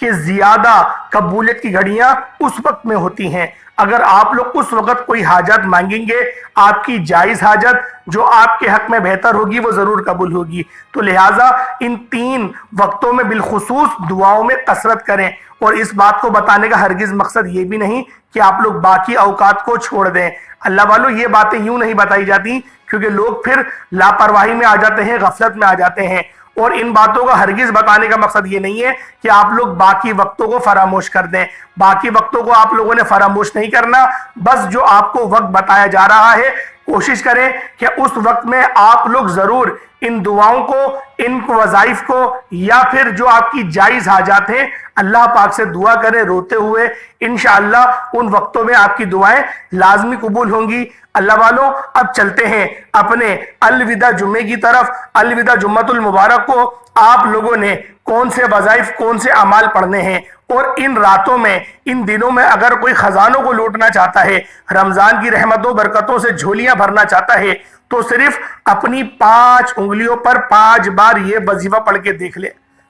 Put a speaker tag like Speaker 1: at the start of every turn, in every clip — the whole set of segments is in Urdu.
Speaker 1: کہ زیادہ قبولیت کی گھڑیاں اس وقت میں ہوتی ہیں۔ اگر آپ لوگ اس وقت کوئی حاجت مانگیں گے، آپ کی جائز حاجت جو آپ کے حق میں بہتر ہوگی وہ ضرور قبول ہوگی۔ تو لہٰذا ان 3 وقتوں میں بالخصوص دعاؤں میں کثرت کریں، اور اس بات کو بتانے کا ہرگز مقصد یہ بھی نہیں کہ آپ لوگ باقی اوقات کو چھوڑ دیں۔ اللہ والو، یہ باتیں یوں نہیں بتائی جاتی، کیونکہ لوگ پھر لاپرواہی میں آ جاتے ہیں، غفلت میں آ جاتے ہیں، اور ان باتوں کا ہرگز بتانے کا مقصد یہ نہیں ہے کہ آپ لوگ باقی وقتوں کو فراموش کر دیں۔ باقی وقتوں کو آپ لوگوں نے فراموش نہیں کرنا، بس جو آپ کو وقت بتایا جا رہا ہے کوشش کریں کہ اس وقت میں آپ لوگ ضرور ان دعاؤں کو، ان وظائف کو، یا پھر جو آپ کی جائز حاجات ہیں اللہ پاک سے دعا کریں روتے ہوئے۔ انشاءاللہ ان وقتوں میں آپ کی دعائیں لازمی قبول ہوں گی۔ اللہ والوں، اب چلتے ہیں اپنے الوداع جمعے کی طرف۔ الوداع جمعۃ المبارک کو آپ لوگوں نے کون سے وظائف، کون سے اعمال پڑھنے ہیں، اور ان راتوں میں، ان دنوں میں اگر کوئی خزانوں کو لوٹنا چاہتا ہے، رمضان کی رحمتوں برکتوں سے جھولیاں بھرنا چاہتا ہے، تو صرف اپنی 5 انگلیوں پر 5 بار یہ وظیفہ پڑھ کے دیکھ لے۔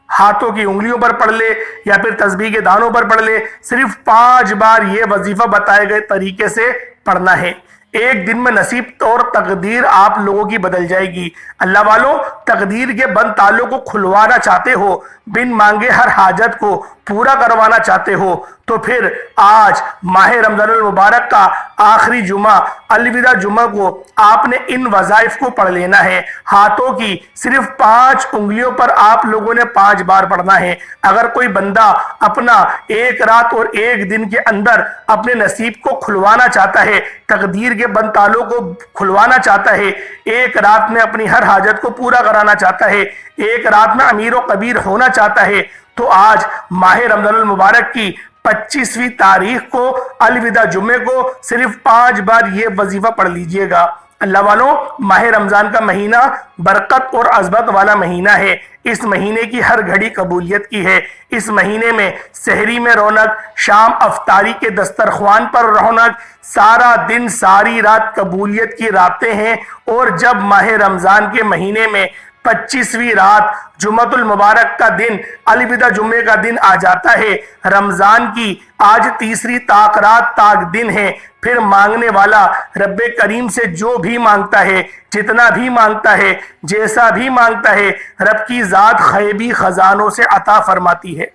Speaker 1: ہاتھوں کی انگلیوں پر پڑھ لے یا پھر تسبیح کے دانوں پر پڑھ لے، صرف 5 بار یہ وظیفہ بتائے گئے طریقے سے پڑھنا ہے۔ ایک دن میں نصیب اور تقدیر آپ لوگوں کی بدل جائے گی۔ اللہ والوں، تقدیر کے بند تالوں کو کھلوانا چاہتے ہو، بن مانگے ہر حاجت کو پورا کروانا چاہتے ہو، تو پھر آج ماہ رمضان المبارک کا آخری جمعہ، الوداع جمعہ کو آپ نے ان وظائف کو پڑھ لینا ہے۔ ہاتھوں کی صرف 5 انگلیوں پر آپ لوگوں نے 5 بار پڑھنا ہے۔ اگر کوئی بندہ اپنا 1 رات اور 1 دن کے اندر اپنے نصیب کو کھلوانا چاہتا ہے، تقدیر کے بند تالوں کو کھلوانا چاہتا ہے، 1 رات میں اپنی ہر حاجت کو پورا کرانا چاہتا ہے، 1 رات میں امیر و کبیر ہونا چاہتا ہے، تو آج ماہ رمضان المبارک کی 25ویں تاریخ کو، الوداع جمعے کو، صرف 5 بار یہ وظیفہ پڑھ لیجئے گا۔ اللہ والوں، ماہ رمضان کا مہینہ برکت اور عظمت والا مہینہ ہے۔ اس مہینے کی ہر گھڑی قبولیت کی ہے۔ اس مہینے میں سحری میں رونق، شام افطاری کے دسترخوان پر رونق، سارا دن ساری رات قبولیت کی راتیں ہیں، اور جب ماہ رمضان کے مہینے میں 25ویں رات جمعۃ المبارک کا دن، الوداع جمعے کا دن آ جاتا ہے، رمضان کی آج تیسری طاق رات طاق دن ہے، پھر مانگنے والا رب کریم سے جو بھی مانگتا ہے، جتنا بھی مانگتا ہے، جیسا بھی مانگتا ہے، رب کی ذات غیبی خزانوں سے عطا فرماتی ہے۔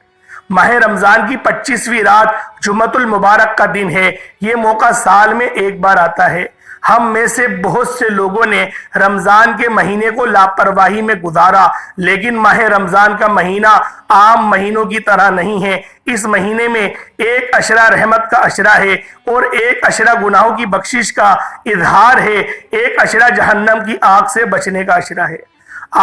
Speaker 1: ماہ رمضان کی 25ویں رات جمعۃ المبارک کا دن ہے۔ یہ موقع سال میں ایک بار آتا ہے۔ ہم میں سے بہت سے لوگوں نے رمضان کے مہینے کو لاپرواہی میں گزارا، لیکن ماہ رمضان کا مہینہ عام مہینوں کی طرح نہیں ہے۔ اس مہینے میں 1 عشرہ رحمت کا عشرہ ہے، اور 1 عشرہ گناہوں کی بخشش کا اظہار ہے، 1 عشرہ جہنم کی آگ سے بچنے کا عشرہ ہے۔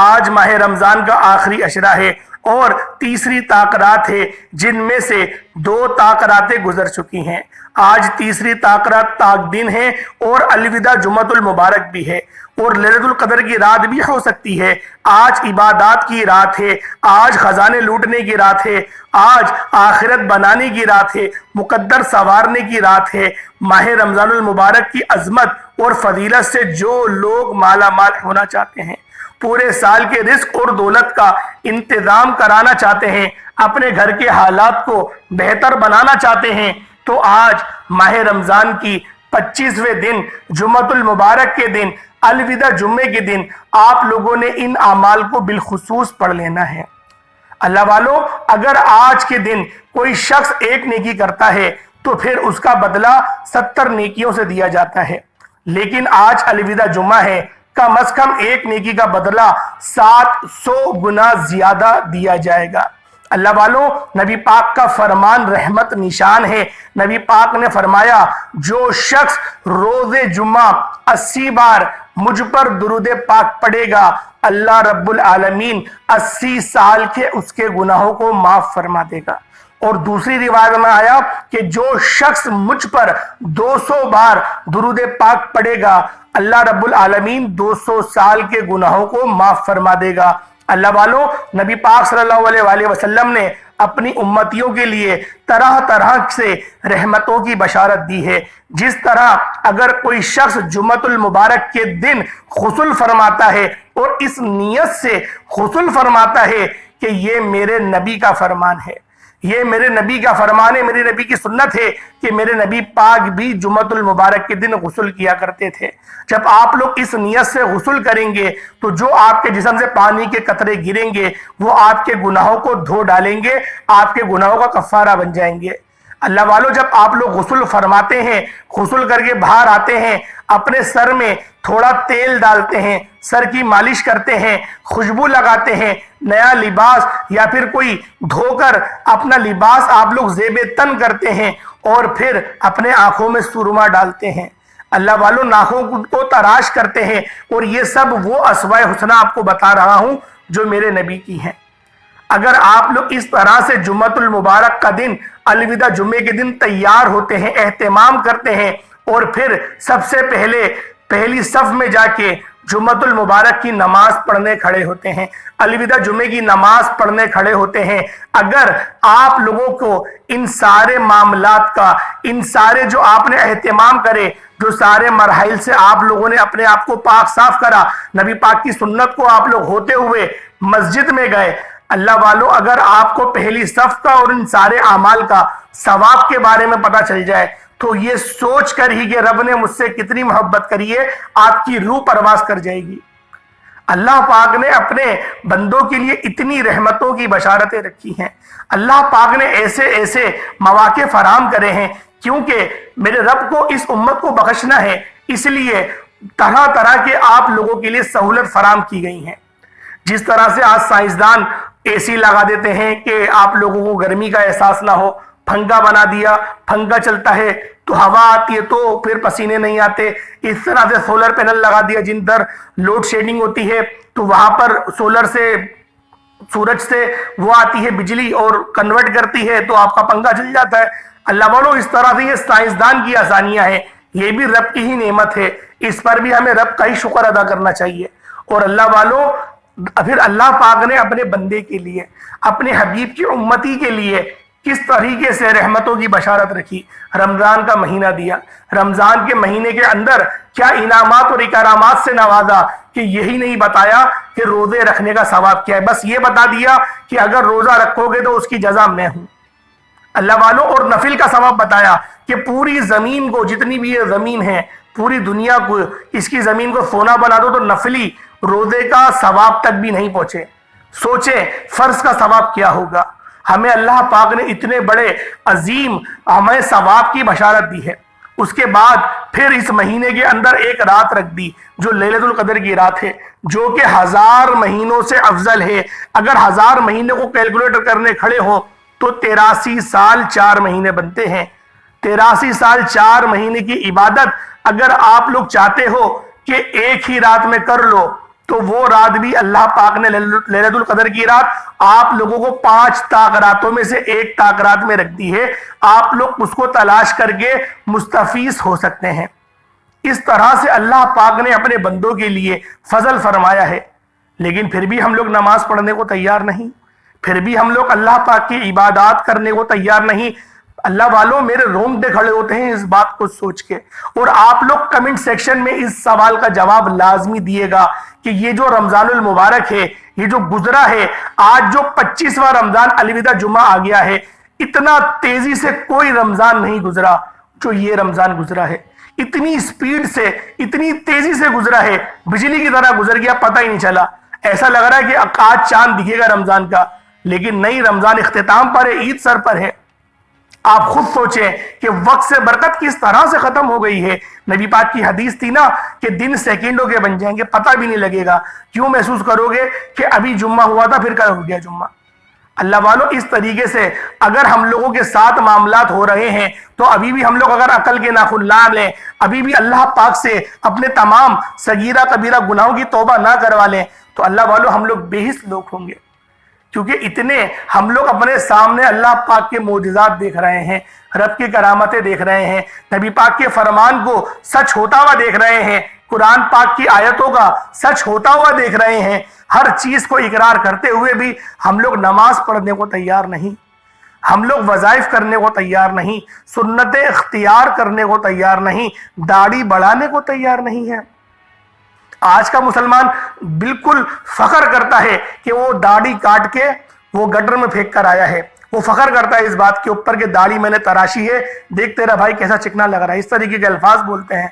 Speaker 1: آج ماہ رمضان کا آخری عشرہ ہے اور تیسری طاق رات ہے، جن میں سے 2 طاق راتیں گزر چکی ہیں۔ آج تیسری طاق رات طاق دن ہے، اور الوداع جمعۃ المبارک بھی ہے، اور لیلۃ القدر کی رات بھی ہو سکتی ہے۔ آج عبادات کی رات ہے، آج خزانے لوٹنے کی رات ہے، آج آخرت بنانے کی رات ہے، مقدر سنوارنے کی رات ہے۔ ماہ رمضان المبارک کی عظمت اور فضیلت سے جو لوگ مالا مال ہونا چاہتے ہیں، پورے سال کے رزق اور دولت کا انتظام کرانا چاہتے ہیں، اپنے گھر کے حالات کو بہتر بنانا چاہتے ہیں، تو آج ماہ رمضان کی 25ویں دن، جمعۃ المبارک کے دن، الوداع جمعے کے دن آپ لوگوں نے ان اعمال کو بالخصوص پڑھ لینا ہے۔ اللہ والوں، اگر آج کے دن کوئی شخص 1 نیکی کرتا ہے تو پھر اس کا بدلہ 70 نیکیوں سے دیا جاتا ہے، لیکن آج الوداع جمعہ ہے، کم از کم 1 نیکی کا بدلہ 700 گنا زیادہ دیا جائے گا۔ اللہ والوں، نبی پاک کا فرمان رحمت نشان ہے۔ نبی پاک نے فرمایا، جو شخص روز جمعہ 80 بار مجھ پر درود پاک پڑھے گا، اللہ رب العالمین 80 سال کے اس کے گناہوں کو معاف فرما دے گا۔ اور دوسری روایت میں آیا کہ جو شخص مجھ پر 200 بار درود پاک پڑھے گا، اللہ رب العالمین 200 سال کے گناہوں کو معاف فرما دے گا۔ اللہ والوں، نبی پاک صلی اللہ علیہ وآلہ وسلم نے اپنی امتیوں کے لیے طرح طرح سے رحمتوں کی بشارت دی ہے۔ جس طرح اگر کوئی شخص جمعۃ المبارک کے دن غسل فرماتا ہے اور اس نیت سے غسل فرماتا ہے کہ یہ میرے نبی کا فرمان ہے، یہ میرے نبی کا فرمان ہے، میرے نبی کی سنت ہے کہ میرے نبی پاک بھی جمعۃ المبارک کے دن غسل کیا کرتے تھے۔ جب آپ لوگ اس نیت سے غسل کریں گے تو جو آپ کے جسم سے پانی کے قطرے گریں گے وہ آپ کے گناہوں کو دھو ڈالیں گے، آپ کے گناہوں کا کفارہ بن جائیں گے۔ اللہ والو، جب آپ لوگ غسل فرماتے ہیں، غسل کر کے باہر آتے ہیں، اپنے سر میں تھوڑا تیل ڈالتے ہیں، سر کی مالش کرتے ہیں، خوشبو لگاتے ہیں، نیا لباس یا پھر کوئی دھو کر اپنا لباس آپ لوگ زیب تن کرتے ہیں اور پھر اپنے آنکھوں میں سرما ڈالتے ہیں، اللہ والو ناخوں کو تراش کرتے ہیں، اور یہ سب وہ اسماء حسنی آپ کو بتا رہا ہوں جو میرے نبی کی ہیں۔ اگر آپ لوگ اس طرح سے جمعۃ المبارک کا دن، الوداع جمعے کے دن تیار ہوتے ہیں، اہتمام کرتے ہیں، اور پھر سب سے پہلی صف میں جا کے جمعۃ المبارک کی نماز پڑھنے کھڑے ہوتے ہیں، الوداع جمعے کی نماز پڑھنے کھڑے ہوتے ہیں، اگر آپ لوگوں کو ان سارے معاملات کا، ان سارے جو آپ نے اہتمام کرے، جو سارے مراحل سے آپ لوگوں نے اپنے آپ کو پاک صاف کرا، نبی پاک کی سنت کو آپ لوگ ہوتے ہوئے مسجد میں گئے، اللہ والو اگر آپ کو پہلی صف کا اور ان سارے اعمال کا ثواب کے بارے میں پتہ چل جائے تو یہ سوچ کر ہی کہ رب نے مجھ سے کتنی محبت کری ہے، آپ کی روح پرواز کر جائے گی۔ اللہ پاک نے اپنے بندوں کے لیے اتنی رحمتوں کی بشارتیں رکھی ہیں، اللہ پاک نے ایسے ایسے مواقع فراہم کرے ہیں، کیونکہ میرے رب کو اس امت کو بخشنا ہے، اس لیے طرح طرح کے آپ لوگوں کے لیے سہولت فراہم کی گئی ہیں۔ جس طرح سے آج سائنسدان اے سی لگا دیتے ہیں کہ آپ لوگوں کو گرمی کا احساس نہ ہو، پنکھا بنا دیا، پنکھا چلتا ہے تو ہوا آتی ہے تو پھر پسینے نہیں آتے، اس طرح سے سولر پینل لگا دیا جن در لوڈ شیڈنگ ہوتی ہے تو وہاں پر سولر سے، سورج سے وہ آتی ہے بجلی اور کنورٹ کرتی ہے تو آپ کا پنکھا چل جاتا ہے۔ اللہ والو اس طرح سے یہ سائنسدان کی آسانیاں ہیں، یہ بھی رب کی ہی نعمت ہے، اس پر بھی ہمیں رب کا ہی شکر ادا کرنا چاہیے۔ اور اللہ والو پھر اللہ پاک نے اپنے بندے کے لیے، اپنے حبیب کی امتی کے لیے کس طریقے سے رحمتوں کی بشارت رکھی، رمضان کا مہینہ دیا، رمضان کے مہینے کے اندر کیا انعامات اور اکرامات سے نوازا کہ یہی نہیں بتایا کہ روزے رکھنے کا ثواب کیا ہے، بس یہ بتا دیا کہ اگر روزہ رکھو گے تو اس کی جزا میں ہوں، اللہ والوں، اور نفل کا ثواب بتایا کہ پوری زمین کو، جتنی بھی یہ زمین ہے، پوری دنیا کو، اس کی زمین کو سونا بنا دو تو نفلی روزے کا ثواب تک بھی نہیں پہنچے۔ سوچیں فرض کا ثواب کیا ہوگا۔ ہمیں اللہ پاک نے اتنے بڑے عظیم ہمیں ثواب کی بشارت دی ہے، اس کے بعد پھر اس مہینے کے اندر ایک رات رکھ دی جو لیلۃ القدر کی رات ہے، جو کہ 1000 مہینوں سے افضل ہے۔ اگر 1000 مہینے کو کیلکولیٹر کرنے کھڑے ہو تو 83 سال 4 مہینے بنتے ہیں۔ 83 سال 4 مہینے کی عبادت اگر آپ لوگ چاہتے ہو کہ ایک ہی رات میں کر لو تو وہ رات بھی اللہ پاک نے لیلۃ القدر کی رات آپ لوگوں کو 5 طاق راتوں میں سے ایک طاق رات میں رکھ دی ہے، آپ لوگ اس کو تلاش کر کے مستفیض ہو سکتے ہیں۔ اس طرح سے اللہ پاک نے اپنے بندوں کے لیے فضل فرمایا ہے، لیکن پھر بھی ہم لوگ نماز پڑھنے کو تیار نہیں، پھر بھی ہم لوگ اللہ پاک کی عبادات کرنے کو تیار نہیں۔ اللہ والوں میرے رونگٹے کھڑے ہوتے ہیں اس بات کو سوچ کے، اور آپ لوگ کمنٹ سیکشن میں اس سوال کا جواب لازمی دیے گا کہ یہ جو رمضان المبارک ہے، یہ جو گزرا ہے، آج جو 25واں رمضان الوداع جمعہ آ گیا ہے، اتنا تیزی سے کوئی رمضان نہیں گزرا جو یہ رمضان گزرا ہے، اتنی سپیڈ سے، اتنی تیزی سے گزرا ہے، بجلی کی طرح گزر گیا، پتہ ہی نہیں چلا۔ ایسا لگ رہا ہے کہ آج چاند دکھے گا رمضان کا، لیکن نہیں، رمضان اختتام پر ہے، عید سر پر ہے۔ آپ خود سوچیں کہ وقت سے برکت کس طرح سے ختم ہو گئی ہے۔ نبی پاک کی حدیث تھی نا کہ دن سیکنڈوں کے بن جائیں گے، پتہ بھی نہیں لگے گا، کیوں محسوس کرو گے کہ ابھی جمعہ ہوا تھا پھر کل ہو گیا جمعہ۔ اللہ والوں اس طریقے سے اگر ہم لوگوں کے ساتھ معاملات ہو رہے ہیں تو ابھی بھی ہم لوگ اگر عقل کے ناخن لا لیں، ابھی بھی اللہ پاک سے اپنے تمام صغیرہ کبیرہ گناہوں کی توبہ نہ کروا لیں تو اللہ والوں ہم لوگ بے حس لوگ ہوں گے، کیونکہ اتنے ہم لوگ اپنے سامنے اللہ پاک کے معجزات دیکھ رہے ہیں، رب کی کرامتیں دیکھ رہے ہیں، نبی پاک کے فرمان کو سچ ہوتا ہوا دیکھ رہے ہیں، قرآن پاک کی آیتوں کا سچ ہوتا ہوا دیکھ رہے ہیں، ہر چیز کو اقرار کرتے ہوئے بھی ہم لوگ نماز پڑھنے کو تیار نہیں، ہم لوگ وظائف کرنے کو تیار نہیں، سنتیں اختیار کرنے کو تیار نہیں، داڑھی بڑھانے کو تیار نہیں ہے۔ آج کا مسلمان بالکل فخر کرتا ہے کہ وہ داڑھی کاٹ کے وہ گٹر میں پھینک کر آیا ہے، وہ فخر کرتا ہے اس بات کے اوپر کہ داڑھی میں نے تراشی ہے، دیکھ تیرا بھائی کیسا چکنا لگ رہا ہے، اس طریقے کے الفاظ بولتے ہیں۔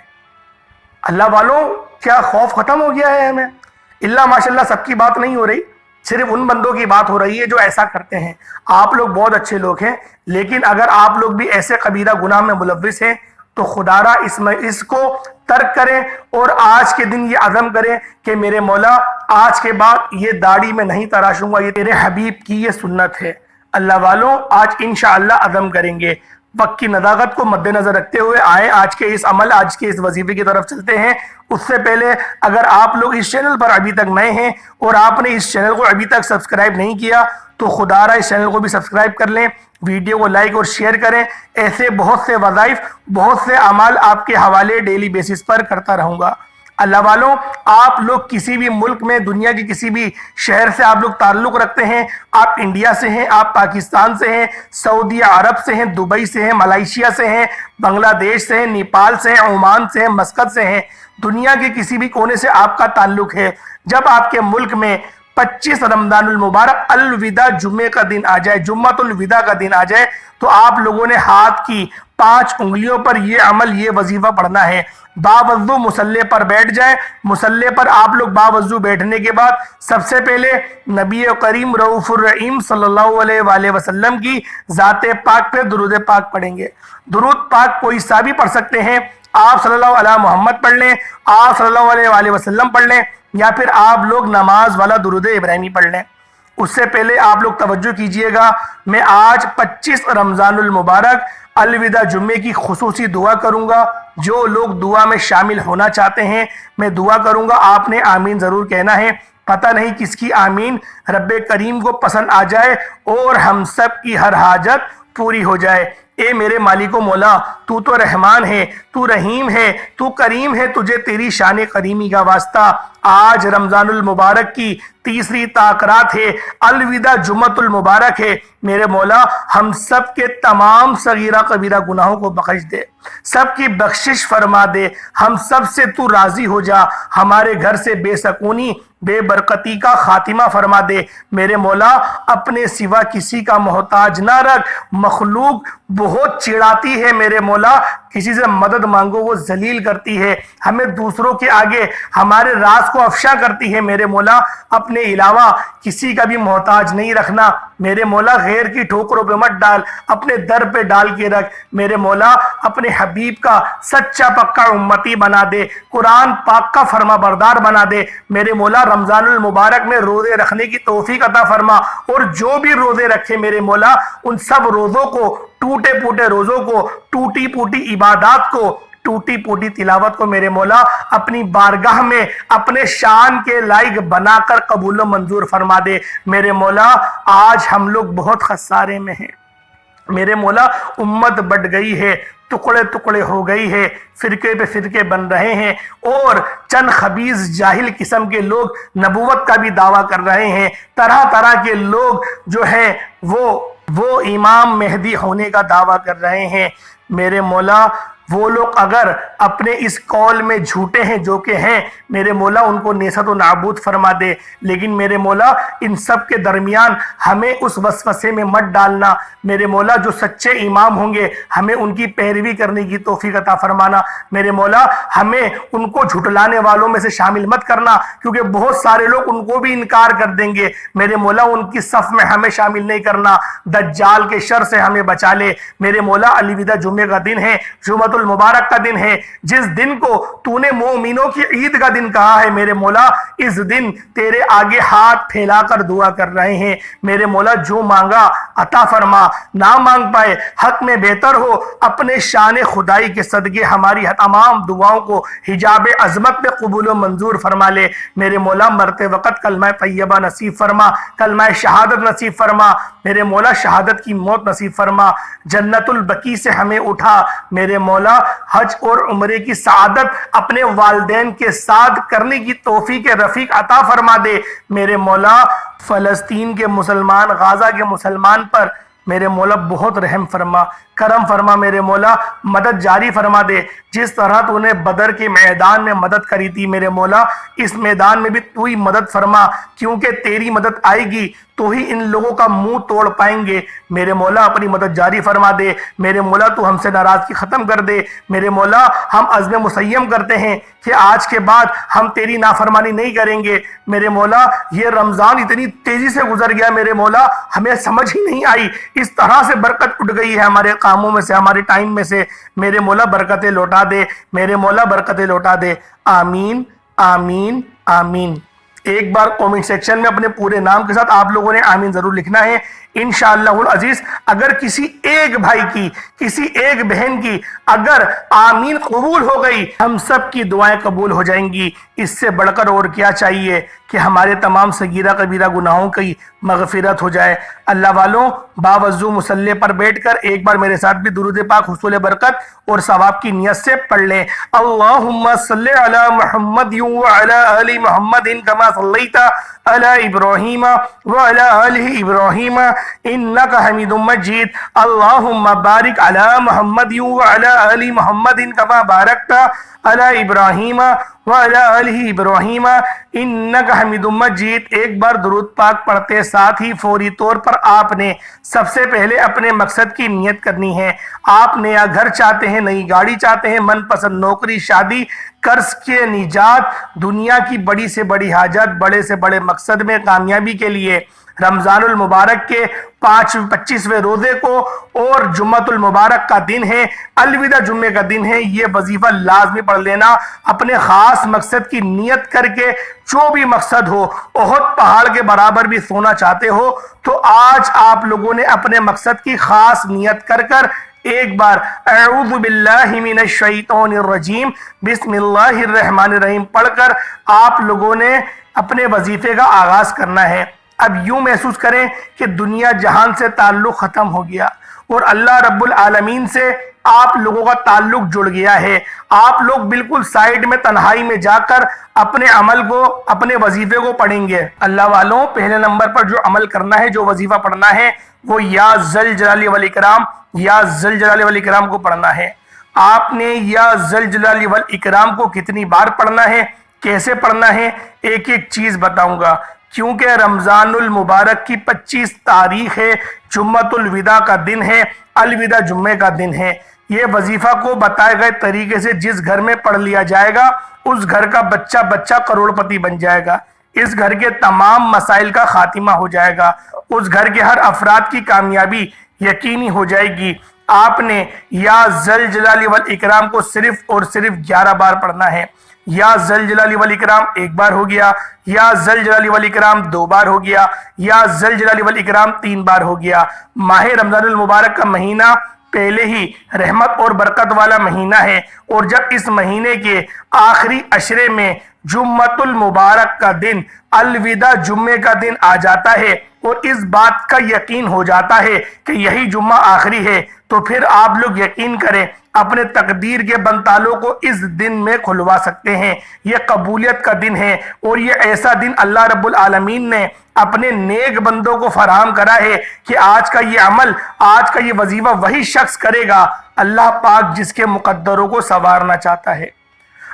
Speaker 1: اللہ والوں کیا خوف ختم ہو گیا ہے ہمیں؟ اللہ ماشاءاللہ سب کی بات نہیں ہو رہی، صرف ان بندوں کی بات ہو رہی ہے جو ایسا کرتے ہیں۔ آپ لوگ بہت اچھے لوگ ہیں، لیکن اگر آپ لوگ بھی ایسے کبیرہ گناہ میں ملوث ہیں تو خدا را اس کو ترک کریں اور آج کے دن یہ عزم کریں کہ میرے مولا آج کے بعد یہ داڑھی میں نہیں تراشوں گا، یہ تیرے حبیب کی یہ سنت ہے۔ اللہ والوں آج انشاءاللہ عزم کریں گے۔ وقت کی نداغت کو مد نظر رکھتے ہوئے آئیں آج کے اس عمل، آج کے اس وظیفے کی طرف چلتے ہیں۔ اس سے پہلے اگر آپ لوگ اس چینل پر ابھی تک نئے ہیں اور آپ نے اس چینل کو ابھی تک سبسکرائب نہیں کیا تو خدا را اس چینل کو بھی سبسکرائب کر لیں، ویڈیو کو لائک اور شیئر کریں۔ ایسے بہت سے وظائف، بہت سے اعمال آپ کے حوالے ڈیلی بیسس پر کرتا رہوں گا۔ اللہ والوں آپ لوگ کسی بھی ملک میں، دنیا کی کسی بھی شہر سے آپ لوگ تعلق رکھتے ہیں، آپ انڈیا سے ہیں، آپ پاکستان سے ہیں، سعودی عرب سے ہیں، دبئی سے ہیں، ملائیشیا سے ہیں، بنگلہ دیش سے ہیں، نیپال سے ہیں، عمان سے ہیں، مسقط سے ہیں، دنیا کے کسی بھی کونے سے آپ کا تعلق ہے، جب آپ کے ملک میں 25 رمضان المبارک الوداع جمعے کا دن آ جائے، جمعۃ الوداع کا دن آ جائے، تو آپ لوگوں نے ہاتھ کی 5 انگلیوں پر یہ عمل، یہ وظیفہ پڑھنا ہے۔ باوضو مصلی پر بیٹھ جائیں۔ مصلی پر آپ لوگ باوضو بیٹھنے کے بعد سب سے پہلے نبی کریم رؤوف الرحیم صلی اللہ علیہ وآلہ وسلم کی ذات پاک پہ درود پاک پڑھیں گے۔ درود پاک کوئی سا بھی پڑھ سکتے ہیں، آپ صلی اللہ علیہ محمد پڑھ لیں، آپ صلی اللہ علیہ وآلہ وسلم پڑھ لیں، یا پھر آپ لوگ نماز والا درود ابراہیمی پڑھ لیں۔ اس سے پہلے آپ لوگ توجہ کیجئے گا، میں آج 25 رمضان المبارک الوداع جمعے کی خصوصی دعا کروں گا۔ جو لوگ دعا میں شامل ہونا چاہتے ہیں میں دعا کروں گا، آپ نے آمین ضرور کہنا ہے۔ پتہ نہیں کس کی آمین رب کریم کو پسند آ جائے اور ہم سب کی ہر حاجت پوری ہو جائے۔ اے میرے مالک و مولا، تو تو رحمان ہے، تو رحیم ہے، تو کریم ہے، تجھے تیری شان کریمی کا واسطہ۔ آج رمضان المبارک کی تیسری تاکرات ہے، الوداع جمعۃ المبارک ہے، میرے مولا ہم سب کے تمام صغیرہ کبیرہ گناہوں کو بخش دے، سب کی بخشش فرما دے، ہم سب سے تو راضی ہو جا، ہمارے گھر سے بے سکونی، بے برکتی کا خاتمہ فرما دے، میرے مولا اپنے سوا کسی کا محتاج نہ رکھ۔ مخلوق بہت چڑھاتی ہے میرے مولا، کسی سے مدد مانگو وہ ذلیل کرتی ہے، ہمیں دوسروں کے آگے ہمارے راز کو افشا کرتی ہے، میرے مولا اپنے علاوہ کسی کا بھی محتاج نہیں رکھنا، میرے مولا غیر کی ٹھوکروں پہ مت ڈال، اپنے در پہ ڈال کے رکھ، میرے مولا اپنے حبیب کا سچا پکا امتی بنا دے، قرآن پاک کا فرما بردار بنا دے، میرے مولا رمضان المبارک میں روزے رکھنے کی توفیق عطا فرما، اور جو بھی روزے رکھے میرے مولا ان سب روزوں کو، ٹوٹے پوٹے روزوں کو، ٹوٹی پوٹی عبادات کو، ٹوٹی پوٹی تلاوت کو میرے مولا اپنی بارگاہ میں اپنے شان کے لائق بنا کر قبول و منظور فرما دے، میرے مولا آج ہم لوگ بہت خسارے میں ہیں، میرے مولا امت بٹ گئی ہے، ٹکڑے ٹکڑے ہو گئی ہے، فرقے پہ فرقے بن رہے ہیں، اور چند خبیث جاہل قسم کے لوگ نبوت کا بھی دعویٰ کر رہے ہیں، طرح طرح کے لوگ جو ہیں وہ امام مہدی ہونے کا دعویٰ کر رہے ہیں، میرے مولا وہ لوگ اگر اپنے اس قول میں جھوٹے ہیں جو کہ ہیں، میرے مولا ان کو نیست و نابود فرما دے، لیکن میرے مولا ان سب کے درمیان ہمیں اس وسوسے میں مت ڈالنا، میرے مولا جو سچے امام ہوں گے ہمیں ان کی پیروی کرنے کی توفیق عطا فرمانا، میرے مولا ہمیں ان کو جھٹلانے والوں میں سے شامل مت کرنا، کیونکہ بہت سارے لوگ ان کو بھی انکار کر دیں گے، میرے مولا ان کی صف میں ہمیں شامل نہیں کرنا، دجال کے شر سے ہمیں بچا لے، میرے مولا الوداع جمعے کا دن ہے، جمعۃ المبارک کا دن ہے، جس دن کو تو نے مومنوں کی عید کا دن کہا ہے، میرے مولا اس دن تیرے آگے ہاتھ پھیلا کر دعا کر رہے ہیں، میرے مولا جو مانگا عطا فرما، نہ مانگ پائے حق میں بہتر ہو، اپنے شان خدائی کے صدقے ہماری تمام دعاؤں کو حجاب عظمت میں قبول و منظور فرما لے، میرے مولا مرتے وقت کلمہ طیبہ نصیب فرما، کلمہ شہادت نصیب فرما، میرے مولا شہادت کی موت نصیب فرما، جنت البقیع سے ہمیں اٹھا، میرے مولا حج اور عمرے کی سعادت اپنے والدین کے ساتھ کرنے کی توفیق رفیق عطا فرما دے، میرے مولا فلسطین کے مسلمان، غزہ کے مسلمان پر میرے مولا بہت رحم فرما، کرم فرما میرے مولا، مدد جاری فرما دے۔ جس طرح تو نے بدر کے میدان میں مدد کری تھی میرے مولا، اس میدان میں بھی تو ہی مدد فرما، کیونکہ تیری مدد آئے گی تو ہی ان لوگوں کا منہ توڑ پائیں گے۔ میرے مولا اپنی مدد جاری فرما دے۔ میرے مولا تو ہم سے ناراضگی ختم کر دے۔ میرے مولا ہم عزم مسیم کرتے ہیں کہ آج کے بعد ہم تیری نافرمانی نہیں کریں گے۔ میرے مولا یہ رمضان اتنی تیزی سے گزر گیا میرے مولا، ہمیں سمجھ ہی نہیں آئی، اس طرح سے برکت اٹھ گئی ہے ہمارے کاموں میں سے، ہمارے ٹائم میں سے۔ میرے مولا برکتیں لوٹا دے، میرے مولا برکتیں لوٹا دے۔ آمین آمین آمین۔ ایک بار کومنٹ سیکشن میں اپنے پورے نام کے ساتھ آپ لوگوں نے آمین ضرور لکھنا ہے۔ انشاءاللہ العزیز اگر کسی ایک بھائی کی، کسی ایک بہن کی اگر آمین قبول ہو گئی، ہم سب کی دعائیں قبول ہو جائیں گی۔ اس سے بڑھ کر اور کیا چاہیے کہ ہمارے تمام صغیرہ کبیرہ گناہوں کی مغفرت ہو جائے۔ اللہ والوں، باوضو مصلی پر بیٹھ کر ایک بار میرے ساتھ بھی درود پاک حصول برکت اور ثواب کی نیت سے پڑھ لیں۔ اللہم صلی علی محمد وعلی آل محمد کما صلیت علی ابراہیم وعلی آل ابراہیم انک حمید مجید۔ اللہم بارک علی محمد وعلی آل محمد کما بارکت علی ابراہیم وعلی آل ابراہیم انک حمید مجید۔ ایک بار درود پاک پڑھتے ساتھ ہی فوری طور پر آپ نے سب سے پہلے اپنے مقصد کی نیت کرنی ہے۔ آپ نیا گھر چاہتے ہیں، نئی گاڑی چاہتے ہیں، من پسند نوکری، شادی، قرض کے نجات، دنیا کی بڑی سے بڑی حاجت، بڑے سے بڑے مقصد میں کامیابی کے لیے رمضان المبارک کے 25ویں روزے کو اور جمعۃ المبارک کا دن ہے، الوداع جمعے کا دن ہے، یہ وظیفہ لازمی پڑھ لینا۔ اپنے خاص مقصد کی نیت کر کے، جو بھی مقصد ہو، احد پہاڑ کے برابر بھی سونا چاہتے ہو تو آج آپ لوگوں نے اپنے مقصد کی خاص نیت کر کر ایک بار اعوذ باللہ من الشیطان الرجیم بسم اللہ الرحمن الرحیم پڑھ کر آپ لوگوں نے اپنے وظیفے کا آغاز کرنا ہے۔ اب یوں محسوس کریں کہ دنیا جہان سے تعلق ختم ہو گیا اور اللہ رب العالمین سے آپ لوگوں کا تعلق جڑ گیا ہے۔ آپ لوگ بالکل سائیڈ میں تنہائی میں جا کر اپنے عمل کو، اپنے وظیفے کو پڑھیں گے۔ اللہ والوں، پہلے نمبر پر جو عمل کرنا ہے، جو وظیفہ پڑھنا ہے، وہ یا ذل جلال والاکرام، یا ذل جلال والاکرام کو پڑھنا ہے۔ آپ نے یا ذل جلال والاکرام کو کتنی بار پڑھنا ہے، کیسے پڑھنا ہے، ایک ایک چیز بتاؤں گا، کیونکہ رمضان المبارک کی 25 تاریخ ہے، جمعۃ الوداع کا دن ہے، الوداع جمعے کا دن ہے۔ یہ وظیفہ کو بتائے گئے طریقے سے جس گھر میں پڑھ لیا جائے گا، اس گھر کا بچہ کروڑ پتی بن جائے گا، اس گھر کے تمام مسائل کا خاتمہ ہو جائے گا، اس گھر کے ہر افراد کی کامیابی یقینی ہو جائے گی۔ آپ نے یا ذل جلال والاکرام کو صرف اور صرف 11 بار پڑھنا ہے۔ یا ذل جلال والاکرام 1 بار ہو گیا، یا ذل جلال والاکرام 2 بار ہو گیا، یا ذل جلال والاکرام 3 بار ہو گیا۔ ماہ رمضان المبارک کا مہینہ پہلے ہی رحمت اور برکت والا مہینہ ہے، اور جب اس مہینے کے آخری عشرے میں جمعۃ المبارک کا دن، الوداع جمعے کا دن آ جاتا ہے اور اس بات کا یقین ہو جاتا ہے کہ یہی جمعہ آخری ہے، تو پھر آپ لوگ یقین کریں اپنے تقدیر کے بندتالوں کو اس دن میں کھلوا سکتے ہیں۔ یہ قبولیت کا دن ہے اور یہ ایسا دن اللہ رب العالمین نے اپنے نیک بندوں کو فراہم کرا ہے کہ آج کا یہ عمل، آج کا یہ وظیفہ وہی شخص کرے گا اللہ پاک جس کے مقدروں کو سنوارنا چاہتا ہے۔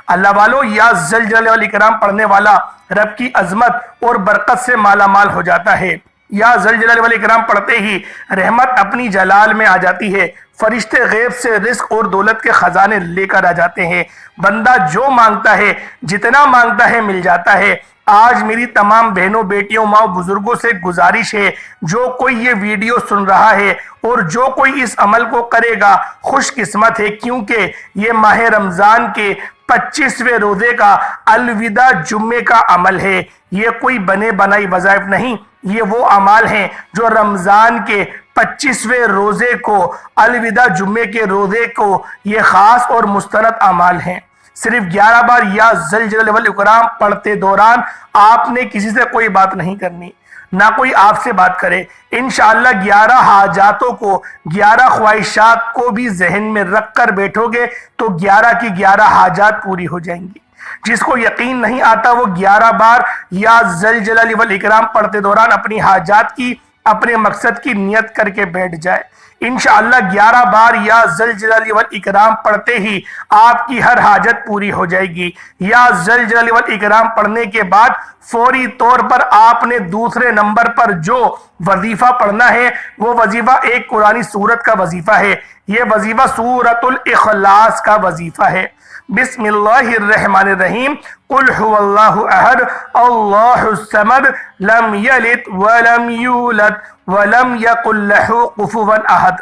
Speaker 1: اللہ والو، یا ذل جلال والاکرام پڑھنے والا رب کی عظمت اور برکت سے مالا مال ہو جاتا ہے۔ یا ذل جلال والاکرام پڑھتے ہی رحمت اپنی جلال میں آ جاتی ہے، فرشتے غیب سے رزق اور دولت کے خزانے لے کر آ جاتے ہیں، بندہ جو مانگتا ہے، جتنا مانگتا ہے مل جاتا ہے۔ آج میری تمام بہنوں، بیٹیوں، ماں، بزرگوں سے گزارش ہے، جو کوئی یہ ویڈیو سن رہا ہے اور جو کوئی اس عمل کو کرے گا خوش قسمت ہے، کیونکہ یہ ماہ رمضان کے 25ویں روزے کا الوداع جمعے کا عمل ہے۔ یہ کوئی بنے بنائی وظائف نہیں، یہ وہ اعمال ہیں جو رمضان کے 25ویں روزے کو، الوداع جمعے کے روزے کو، یہ خاص اور مستند اعمال ہیں۔ صرف 11 بار یا ذل جلال والاکرام پڑھتے دوران آپ نے کسی سے کوئی بات نہیں کرنی، نہ کوئی آپ سے بات کرے۔ انشاءاللہ 11 حاجاتوں کو، 11 خواہشات کو بھی ذہن میں رکھ کر بیٹھو گے تو 11 کی 11 حاجات پوری ہو جائیں گی۔ جس کو یقین نہیں آتا وہ 11 بار یا ذل جلال والاکرام پڑھتے دوران اپنی حاجات کی، اپنے مقصد کی نیت کر کے بیٹھ جائے۔ انشاءاللہ 11 بار یا ذل جلال والاکرام پڑھتے ہی آپ کی ہر حاجت پوری ہو جائے گی۔ یا ذل جلال والاکرام پڑھنے کے بعد فوری طور پر آپ نے دوسرے نمبر پر جو وظیفہ پڑھنا ہے وہ وظیفہ ایک قرآنی سورت کا وظیفہ ہے۔ یہ وظیفہ سورۃ الاخلاص کا وظیفہ ہے۔ بسم اللہ الرحمن الرحیم، قل هو اللہ احد اللہ الصمد لم یلد ولم یولد ولم یکن لہ کفوا احد۔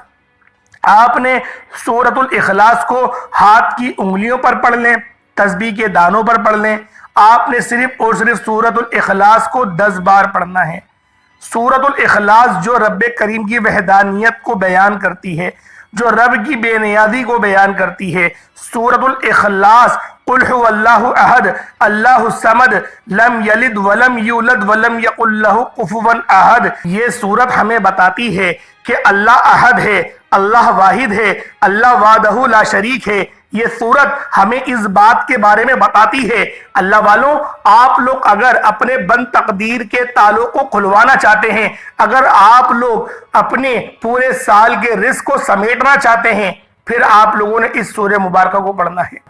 Speaker 1: آپ نے سورۃ الاخلاص کو ہاتھ کی انگلیوں پر پڑھ لیں، تسبیح کے دانوں پر پڑھ لیں۔ آپ نے صرف اور صرف سورۃ الاخلاص کو 10 بار پڑھنا ہے۔ سورۃ الاخلاص جو رب کریم کی وحدانیت کو بیان کرتی ہے، جو رب کی بے نیازی کو بیان کرتی ہے۔ سورۃ الاخلاص قل هو اللہ احد اللہ الصمد لم یلد ولم یولد ولم یکن لہ کفوا احد، یہ سورت ہمیں بتاتی ہے کہ اللہ احد ہے، اللہ واحد ہے، اللہ وحدہ لا شریک ہے۔ یہ سورت ہمیں اس بات کے بارے میں بتاتی ہے اللہ والوں، آپ لوگ اگر اپنے بند تقدیر کے تالوں کو کھلوانا چاہتے ہیں، اگر آپ لوگ اپنے پورے سال کے رزق کو سمیٹنا چاہتے ہیں، پھر آپ لوگوں نے اس سورہ مبارکہ کو پڑھنا ہے۔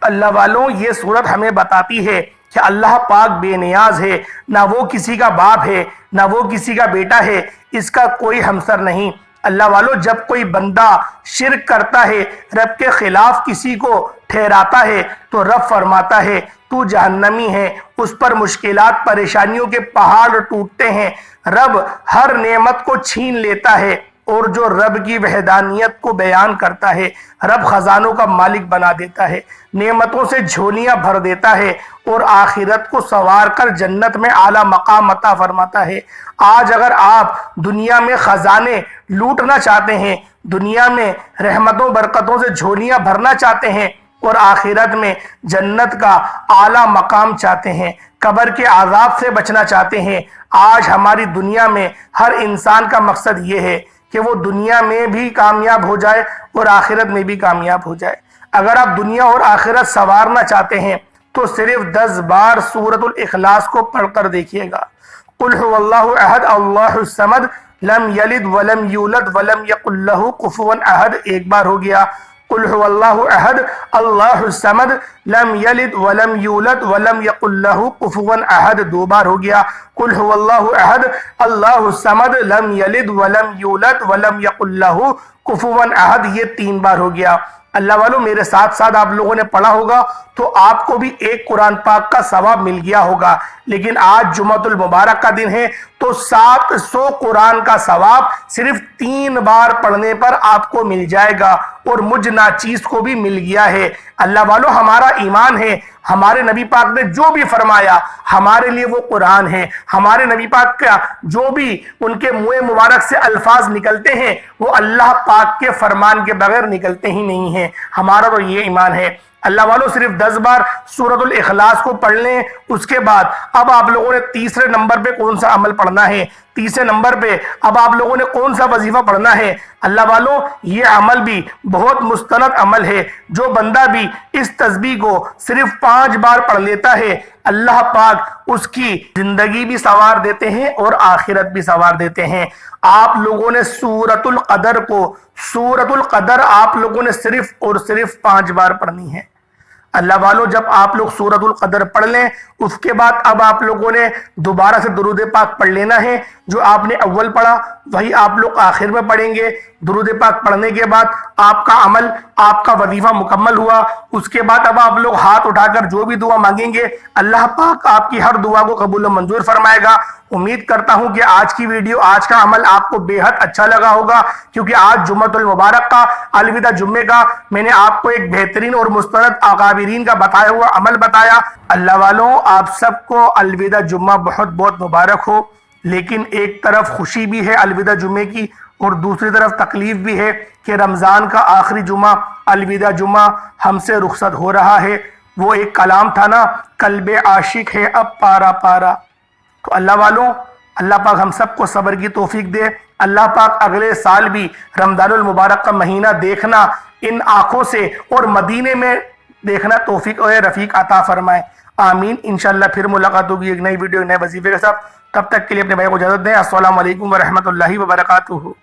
Speaker 1: اللہ والوں، یہ سورت ہمیں بتاتی ہے کہ اللہ پاک بے نیاز ہے، نہ وہ کسی کا باپ ہے نہ وہ کسی کا بیٹا ہے، اس کا کوئی ہمسر نہیں۔ اللہ والوں، جب کوئی بندہ شرک کرتا ہے، رب کے خلاف کسی کو ٹھہراتا ہے، تو رب فرماتا ہے تو جہنمی ہے، اس پر مشکلات پریشانیوں کے پہاڑ ٹوٹتے ہیں۔ رب ہر نعمت کو چھین لیتا ہے، اور جو رب کی وحدانیت کو بیان کرتا ہے، رب خزانوں کا مالک بنا دیتا ہے، نعمتوں سے جھولیاں بھر دیتا ہے، اور آخرت کو سنوار کر جنت میں اعلیٰ مقام عطا فرماتا ہے۔ آج اگر آپ دنیا میں خزانے لوٹنا چاہتے ہیں، دنیا میں رحمتوں برکتوں سے جھولیاں بھرنا چاہتے ہیں، اور آخرت میں جنت کا اعلیٰ مقام چاہتے ہیں، قبر کے عذاب سے بچنا چاہتے ہیں، آج ہماری دنیا میں ہر انسان کا مقصد یہ ہے کہ وہ دنیا میں بھی کامیاب ہو جائے اور آخرت میں بھی کامیاب ہو جائے۔ اگر آپ دنیا اور آخرت سنوارنا چاہتے ہیں تو صرف 10 بار سورۃ الاخلاص کو پڑھ کر دیکھیے گا۔ قل هو اللہ احد اللہ الصمد لم یلد ولم یولد ولم یکن لہ کفوا احد، ایک بار ہو گیا۔ قل هو اللہ احد اللہ الصمد لم یلد ولم یولد ولم یکن لہ کفوا احد، 2 بار ہو گیا۔ قل هو اللہ احد اللہ الصمد لم یلد ولم یولد ولم یکن لہ کفوا احد، یہ 3 بار ہو گیا۔ اللہ والوں، میرے ساتھ ساتھ آپ لوگوں نے پڑھا ہوگا تو آپ کو بھی ایک قرآن پاک کا ثواب مل گیا ہوگا، لیکن آج جمعۃ المبارک کا دن ہے تو 700 قرآن کا ثواب صرف 3 بار پڑھنے پر آپ کو مل جائے گا، اور مجھ ناچیز کو بھی مل گیا ہے۔ اللہ والوں، ہمارا ایمان ہے، ہمارے نبی پاک نے جو بھی فرمایا ہمارے لیے وہ قرآن ہے، ہمارے نبی پاک کا جو بھی ان کے منہ مبارک سے الفاظ نکلتے ہیں وہ اللہ پاک کے فرمان کے بغیر نکلتے ہی نہیں ہیں۔ ہمارا تو یہ ایمان ہے۔ اللہ والوں، صرف 10 بار سورۃ الاخلاص کو پڑھ لیں، اس کے بعد اب آپ لوگوں نے تیسرے نمبر پہ کون سا عمل پڑھنا ہے، تیسرے نمبر پہ اب آپ لوگوں نے کون سا وظیفہ پڑھنا ہے۔ اللہ والوں، یہ عمل بھی بہت مستند عمل ہے۔ جو بندہ بھی اس تسبیح کو صرف 5 بار پڑھ لیتا ہے، اللہ پاک اس کی زندگی بھی سنوار دیتے ہیں اور آخرت بھی سنوار دیتے ہیں۔ آپ لوگوں نے سورۃ القدر آپ لوگوں نے صرف اور صرف 5 بار پڑھنی ہے۔ اللہ والوں، جب آپ لوگ سورۃ القدر پڑھ لیں، اس کے بعد اب آپ لوگوں نے دوبارہ سے درود پاک پڑھ لینا ہے۔ جو آپ نے اول پڑھا وہی آپ لوگ آخر میں پڑھیں گے۔ درود پاک پڑھنے کے بعد آپ کا عمل، آپ کا وظیفہ مکمل ہوا۔ اس کے بعد اب آپ لوگ ہاتھ اٹھا کر جو بھی دعا مانگیں گے، اللہ پاک آپ کی ہر دعا کو قبول و منظور فرمائے گا۔ امید کرتا ہوں کہ آج کی ویڈیو، آج کا عمل آپ کو بے حد اچھا لگا ہوگا، کیونکہ آج جمعۃ المبارک کا، الوداع جمعے کا، میں نے آپ کو ایک بہترین اور مستند اکابرین کا بتایا ہوا عمل بتایا۔ اللہ والوں، آپ سب کو الوداع جمعہ بہت بہت مبارک ہو۔ لیکن ایک طرف خوشی بھی ہے الوداع جمعے کی، اور دوسری طرف تکلیف بھی ہے کہ رمضان کا آخری جمعہ، الوداع جمعہ ہم سے رخصت ہو رہا ہے۔ وہ ایک کلام تھا نا، قلب عاشق ہے اب پارا پارا۔ تو اللہ والوں، اللہ پاک ہم سب کو صبر کی توفیق دے۔ اللہ پاک اگلے سال بھی رمضان المبارک کا مہینہ دیکھنا ان آنکھوں سے اور مدینے میں دیکھنا توفیق اور رفیق عطا فرمائے، آمین۔ انشاءاللہ پھر ملاقات ہوگی ایک نئی ویڈیو، ایک نئے وظیفے کے ساتھ۔ تب تک کے لیے اپنے بھائی کو اجازت دیں۔ السلام علیکم ورحمۃ اللہ وبرکاتہ۔